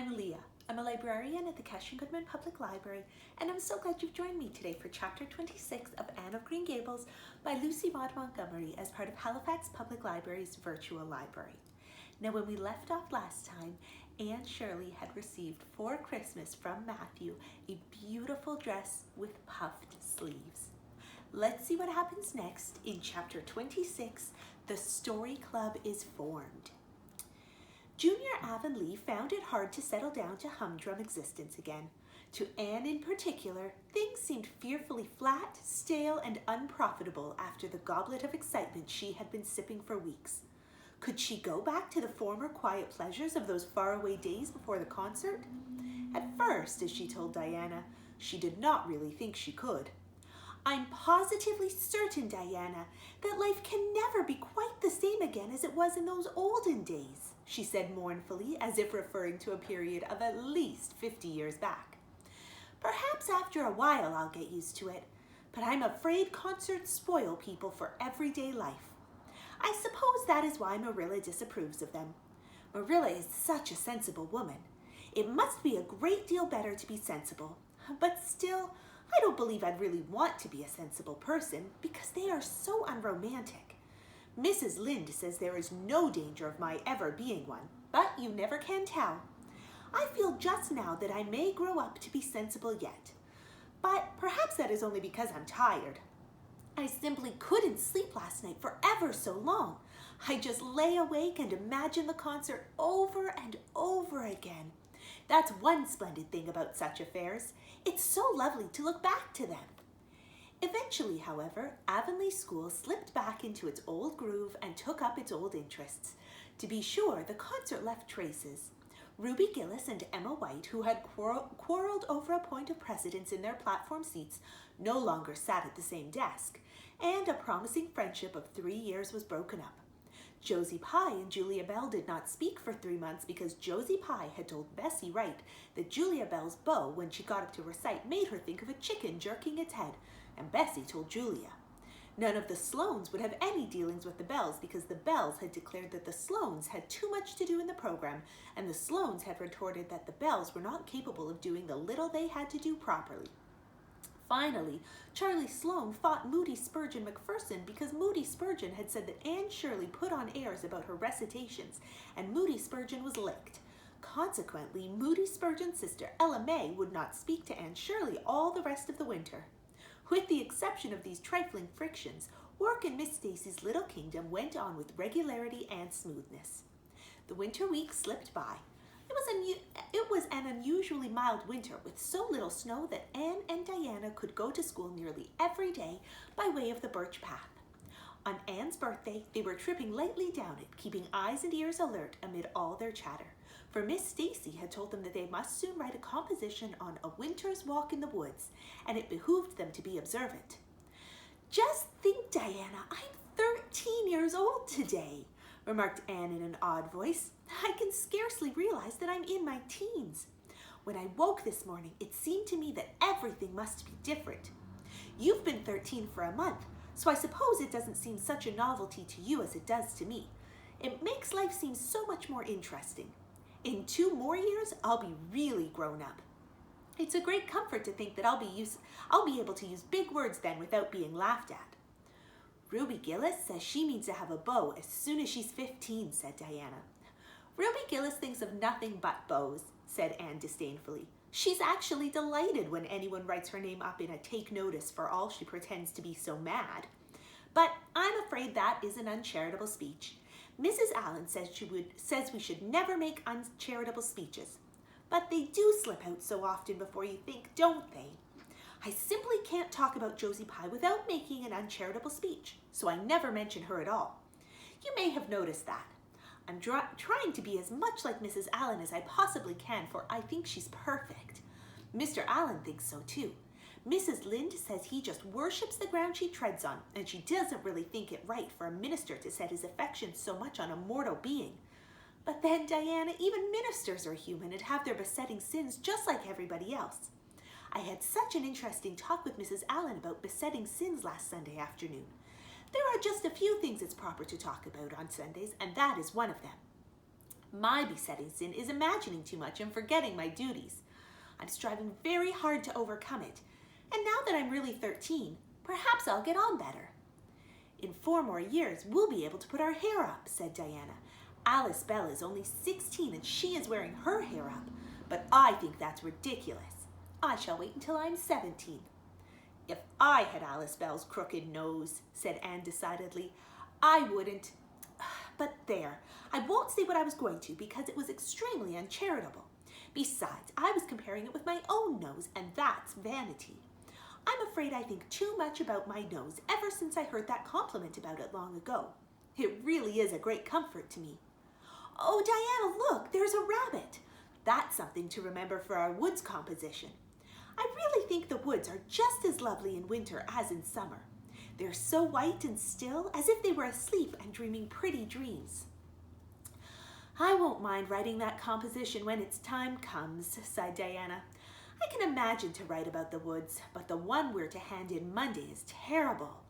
I'm Leah. I'm a librarian at the Keshin-Goodman Public Library, and I'm so glad you've joined me today for Chapter 26 of Anne of Green Gables by Lucy Maud Montgomery as part of Halifax Public Library's virtual library. Now, when we left off last time, Anne Shirley had received for Christmas from Matthew a beautiful dress with puffed sleeves. Let's see what happens next in Chapter 26, The Story Club is Formed. Junior Avonlea found it hard to settle down to humdrum existence again. To Anne in particular, things seemed fearfully flat, stale, and unprofitable after the goblet of excitement she had been sipping for weeks. Could she go back to the former quiet pleasures of those faraway days before the concert? At first, as she told Diana, she did not really think she could. "I'm positively certain, Diana, that life can never be quite the same again as it was in those olden days," she said mournfully, as if referring to a period of at least 50 years back. "Perhaps after a while I'll get used to it, but I'm afraid concerts spoil people for everyday life. I suppose that is why Marilla disapproves of them. Marilla is such a sensible woman. It must be a great deal better to be sensible, but still, I don't believe I'd really want to be a sensible person because they are so unromantic. Mrs. Lynde says there is no danger of my ever being one, but you never can tell. I feel just now that I may grow up to be sensible yet, but perhaps that is only because I'm tired. I simply couldn't sleep last night for ever so long. I just lay awake and imagine the concert over and over again. That's one splendid thing about such affairs. It's so lovely to look back to them." Eventually, however, Avonlea School slipped back into its old groove and took up its old interests. To be sure, the concert left traces. Ruby Gillis and Emma White, who had quarreled over a point of precedence in their platform seats, no longer sat at the same desk, and a promising friendship of 3 years was broken up. Josie Pye and Julia Bell did not speak for 3 months because Josie Pye had told Bessie Wright that Julia Bell's bow, when she got up to recite, made her think of a chicken jerking its head, and Bessie told Julia. None of the Sloanes would have any dealings with the Bells because the Bells had declared that the Sloanes had too much to do in the program, and the Sloanes had retorted that the Bells were not capable of doing the little they had to do properly. Finally, Charlie Sloane fought Moody Spurgeon McPherson because Moody Spurgeon had said that Anne Shirley put on airs about her recitations, and Moody Spurgeon was licked. Consequently, Moody Spurgeon's sister Ella May would not speak to Anne Shirley all the rest of the winter. With the exception of these trifling frictions, work in Miss Stacy's little kingdom went on with regularity and smoothness. The winter weeks slipped by. It was an unusually mild winter with so little snow that Anne and Diana could go to school nearly every day by way of the birch path. On Anne's birthday, they were tripping lightly down it, keeping eyes and ears alert amid all their chatter, for Miss Stacy had told them that they must soon write a composition on a winter's walk in the woods, and it behooved them to be observant. "Just think, Diana, I'm 13 years old today," remarked Anne in an odd voice. "I can scarcely realize that I'm in my teens. When I woke this morning, it seemed to me that everything must be different. You've been 13 for a month, so I suppose it doesn't seem such a novelty to you as it does to me. It makes life seem so much more interesting. In 2 more years, I'll be really grown up. It's a great comfort to think that I'll be able to use big words then without being laughed at." "Ruby Gillis says she means to have a beau as soon as she's 15, said Diana. "Ruby Gillis thinks of nothing but beaux," said Anne disdainfully. "She's actually delighted when anyone writes her name up in a take notice for all she pretends to be so mad. But I'm afraid that is an uncharitable speech. Mrs. Allen says we should never make uncharitable speeches. But they do slip out so often before you think, don't they? I simply can't talk about Josie Pye without making an uncharitable speech, so I never mention her at all. You may have noticed that. I'm trying to be as much like Mrs. Allen as I possibly can, for I think she's perfect. Mr. Allen thinks so too. Mrs. Lynde says he just worships the ground she treads on, and she doesn't really think it right for a minister to set his affections so much on a mortal being. But then, Diana, even ministers are human and have their besetting sins just like everybody else. I had such an interesting talk with Mrs. Allen about besetting sins last Sunday afternoon. There are just a few things it's proper to talk about on Sundays, and that is one of them. My besetting sin is imagining too much and forgetting my duties. I'm striving very hard to overcome it, and now that I'm really 13, perhaps I'll get on better. In 4 more years, we'll be able to put our hair up, said Diana. Alice Bell is only 16 and she is wearing her hair up, but I think that's ridiculous. I shall wait until I'm 17. If I had Alice Bell's crooked nose, said Anne decidedly, I wouldn't. But there, I won't say what I was going to because it was extremely uncharitable. Besides, I was comparing it with my own nose, and that's vanity. I'm afraid I think too much about my nose ever since I heard that compliment about it long ago. It really is a great comfort to me. Oh, Diana, look, there's a rabbit. That's something to remember for our woods composition. I really think the woods are just as lovely in winter as in summer. They're so white and still, as if they were asleep and dreaming pretty dreams. I won't mind writing that composition when its time comes, sighed Diana. I can imagine to write about the woods, but the one we're to hand in Monday is terrible.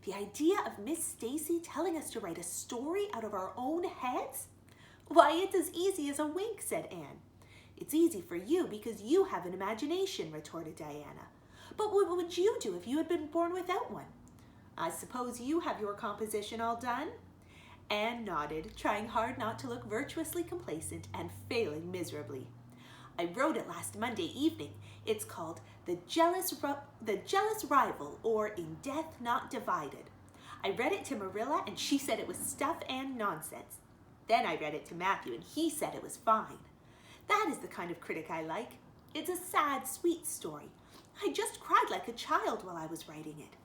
The idea of Miss Stacy telling us to write a story out of our own heads? Why, it's as easy as a wink, said Anne. It's easy for you because you have an imagination, retorted Diana. But what would you do if you had been born without one? I suppose you have your composition all done? Anne nodded, trying hard not to look virtuously complacent and failing miserably. I wrote it last Monday evening. It's called The Jealous Rival, or In Death Not Divided. I read it to Marilla and she said it was stuff and nonsense. Then I read it to Matthew and he said it was fine. That is the kind of critic I like. It's a sad, sweet story. I just cried like a child while I was writing it.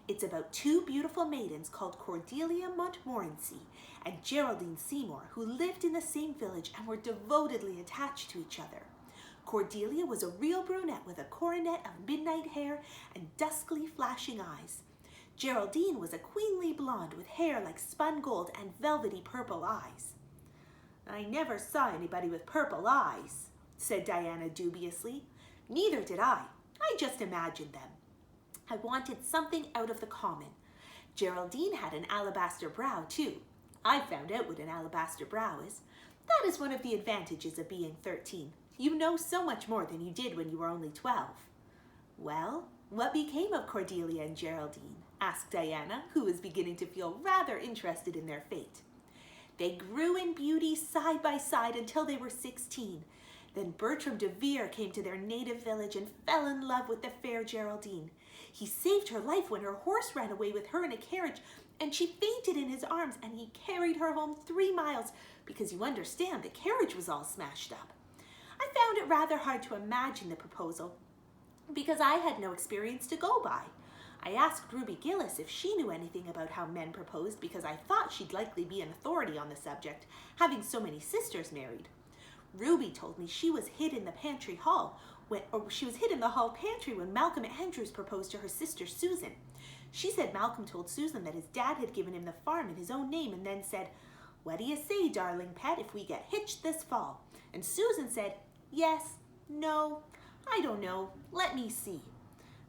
It's about 2 beautiful maidens called Cordelia Montmorency and Geraldine Seymour, who lived in the same village and were devotedly attached to each other. Cordelia was a real brunette with a coronet of midnight hair and duskly flashing eyes. Geraldine was a queenly blonde with hair like spun gold and velvety purple eyes. I never saw anybody with purple eyes, said Diana dubiously. Neither did I. I just imagined them. I wanted something out of the common. Geraldine had an alabaster brow, too. I found out what an alabaster brow is. That is one of the advantages of being 13. You know so much more than you did when you were only 12. Well, what became of Cordelia and Geraldine? Asked Diana, who was beginning to feel rather interested in their fate. They grew in beauty side by side until they were 16. Then Bertram de Vere came to their native village and fell in love with the fair Geraldine. He saved her life when her horse ran away with her in a carriage, and she fainted in his arms, and he carried her home 3 miles because, you understand, the carriage was all smashed up. I found it rather hard to imagine the proposal because I had no experience to go by. I asked Ruby Gillis if she knew anything about how men proposed because I thought she'd likely be an authority on the subject, having so many sisters married. Ruby told me she was hid in the hall pantry when Malcolm Andrews proposed to her sister Susan. She said Malcolm told Susan that his dad had given him the farm in his own name and then said, "What do you say, darling pet, if we get hitched this fall?" And Susan said, "Yes, no, I don't know, let me see."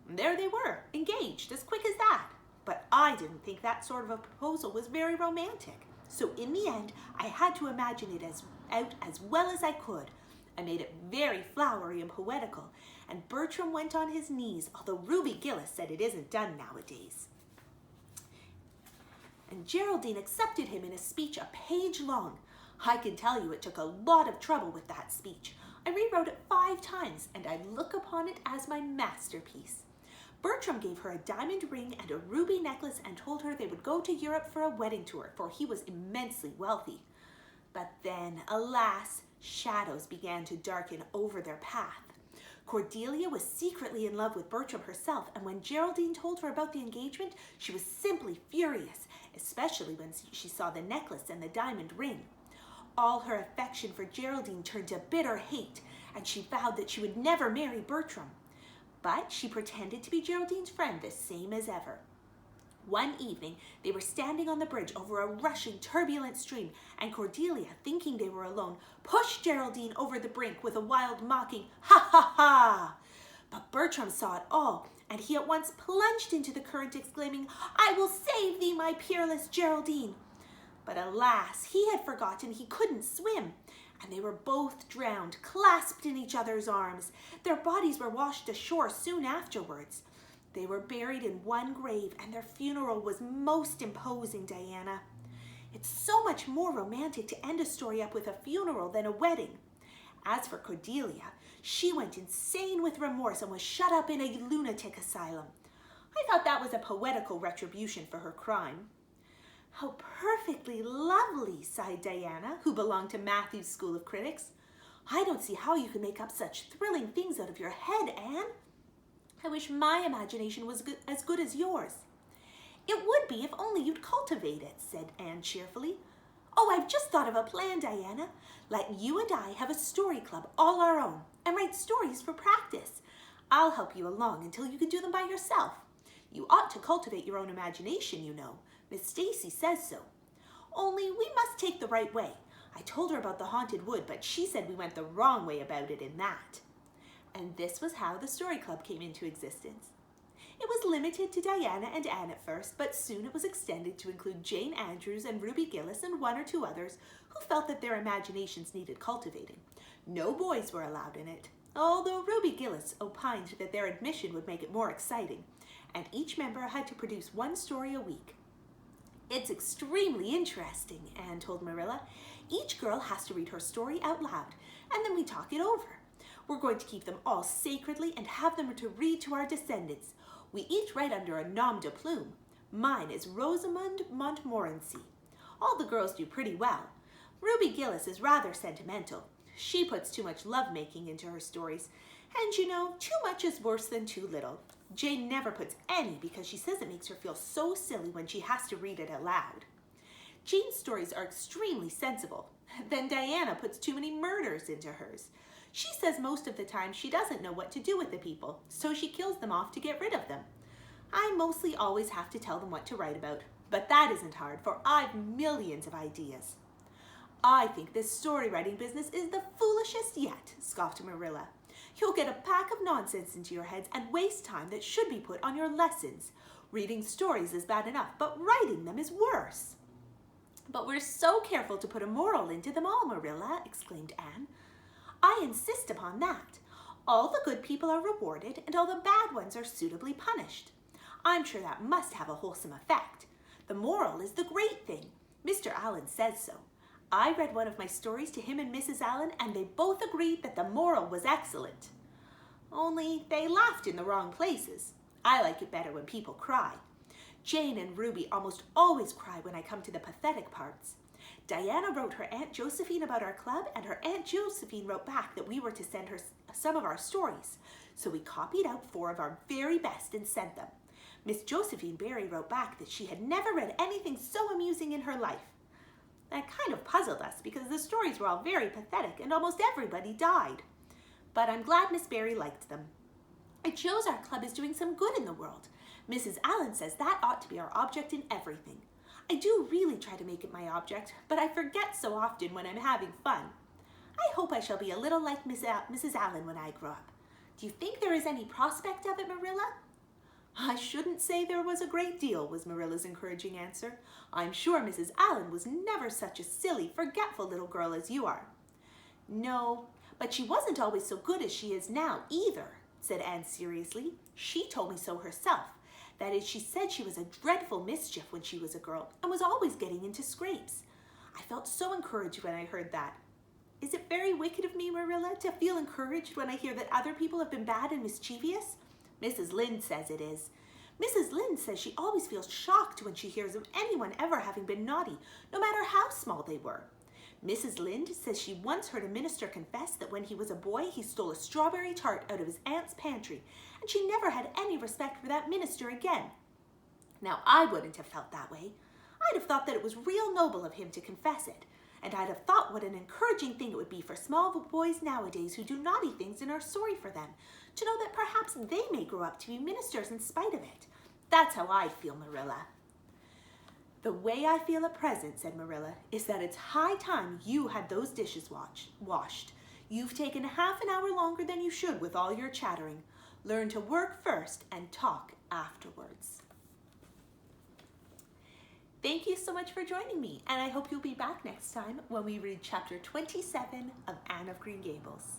And there they were, engaged as quick as that. But I didn't think that sort of a proposal was very romantic. So in the end, I had to imagine it out as well as I could. I made it very flowery and poetical, and Bertram went on his knees, although Ruby Gillis said it isn't done nowadays. And Geraldine accepted him in a speech a page long. I can tell you it took a lot of trouble with that speech. I rewrote it 5 times, and I look upon it as my masterpiece. Bertram gave her a diamond ring and a ruby necklace and told her they would go to Europe for a wedding tour, for he was immensely wealthy. But then, alas, shadows began to darken over their path. Cordelia was secretly in love with Bertram herself, and when Geraldine told her about the engagement, she was simply furious, especially when she saw the necklace and the diamond ring. All her affection for Geraldine turned to bitter hate, and she vowed that she would never marry Bertram. But she pretended to be Geraldine's friend, the same as ever. One evening, they were standing on the bridge over a rushing, turbulent stream, and Cordelia, thinking they were alone, pushed Geraldine over the brink with a wild, mocking, "Ha, ha, ha!" But Bertram saw it all, and he at once plunged into the current, exclaiming, "I will save thee, my peerless Geraldine!" But alas, he had forgotten he couldn't swim. and they were both drowned, clasped in each other's arms. Their bodies were washed ashore soon afterwards. They were buried in one grave, and their funeral was most imposing, Diana. It's so much more romantic to end a story up with a funeral than a wedding. As for Cordelia, she went insane with remorse and was shut up in a lunatic asylum. I thought that was a poetical retribution for her crime. How perfectly lovely, sighed Diana, who belonged to Matthew's School of Critics. I don't see how you can make up such thrilling things out of your head, Anne. I wish my imagination was as good as yours. It would be if only you'd cultivate it, said Anne cheerfully. Oh, I've just thought of a plan, Diana. Let you and I have a story club all our own and write stories for practice. I'll help you along until you can do them by yourself. You ought to cultivate your own imagination, you know. Miss Stacy says so. Only we must take the right way. I told her about the haunted wood, but she said we went the wrong way about it in that. And this was how the story club came into existence. It was limited to Diana and Anne at first, but soon it was extended to include Jane Andrews and Ruby Gillis and one or two others who felt that their imaginations needed cultivating. No boys were allowed in it, although Ruby Gillis opined that their admission would make it more exciting, and each member had to produce one story a week. It's extremely interesting, Anne told Marilla. Each girl has to read her story out loud, and then we talk it over. We're going to keep them all sacredly and have them to read to our descendants. We each write under a nom de plume. Mine is Rosamond Montmorency. All the girls do pretty well. Ruby Gillis is rather sentimental. She puts too much lovemaking into her stories. And you know, too much is worse than too little. Jane never puts any because she says it makes her feel so silly when she has to read it aloud. Jane's stories are extremely sensible. Then Diana puts too many murders into hers. She says most of the time she doesn't know what to do with the people, so she kills them off to get rid of them. I mostly always have to tell them what to write about, but that isn't hard, for I've millions of ideas. I think this story writing business is the foolishest yet, scoffed Marilla. You'll get a pack of nonsense into your heads and waste time that should be put on your lessons. Reading stories is bad enough, but writing them is worse. But we're so careful to put a moral into them all, Marilla, exclaimed Anne. I insist upon that. All the good people are rewarded and all the bad ones are suitably punished. I'm sure that must have a wholesome effect. The moral is the great thing. Mr. Allen says so. I read one of my stories to him and Mrs. Allen, and they both agreed that the moral was excellent. Only they laughed in the wrong places. I like it better when people cry. Jane and Ruby almost always cry when I come to the pathetic parts. Diana wrote her Aunt Josephine about our club, and her Aunt Josephine wrote back that we were to send her some of our stories. So we copied out 4 of our very best and sent them. Miss Josephine Barry wrote back that she had never read anything so amusing in her life. That kind of puzzled us because the stories were all very pathetic and almost everybody died. But I'm glad Miss Barry liked them. It shows our club is doing some good in the world. Mrs. Allen says that ought to be our object in everything. I do really try to make it my object, but I forget so often when I'm having fun. I hope I shall be a little like Mrs. Allen when I grow up. Do you think there is any prospect of it, Marilla? I shouldn't say there was a great deal, was Marilla's encouraging answer. I'm sure Mrs. Allen was never such a silly, forgetful little girl as you are. No, but she wasn't always so good as she is now either, said Anne seriously. She told me so herself. That is, she said she was a dreadful mischief when she was a girl and was always getting into scrapes. I felt so encouraged when I heard that. Is it very wicked of me, Marilla, to feel encouraged when I hear that other people have been bad and mischievous? Mrs. Lynde says it is. Mrs. Lynde says she always feels shocked when she hears of anyone ever having been naughty, no matter how small they were. Mrs. Lynde says she once heard a minister confess that when he was a boy, he stole a strawberry tart out of his aunt's pantry, and she never had any respect for that minister again. Now, I wouldn't have felt that way. I'd have thought that it was real noble of him to confess it, and I'd have thought what an encouraging thing it would be for small boys nowadays who do naughty things and are sorry for them, to know that perhaps they may grow up to be ministers in spite of it. That's how I feel, Marilla. The way I feel at present, said Marilla, is that it's high time you had those dishes washed. You've taken half an hour longer than you should with all your chattering. Learn to work first and talk afterwards. Thank you so much for joining me, and I hope you'll be back next time when we read chapter 27 of Anne of Green Gables.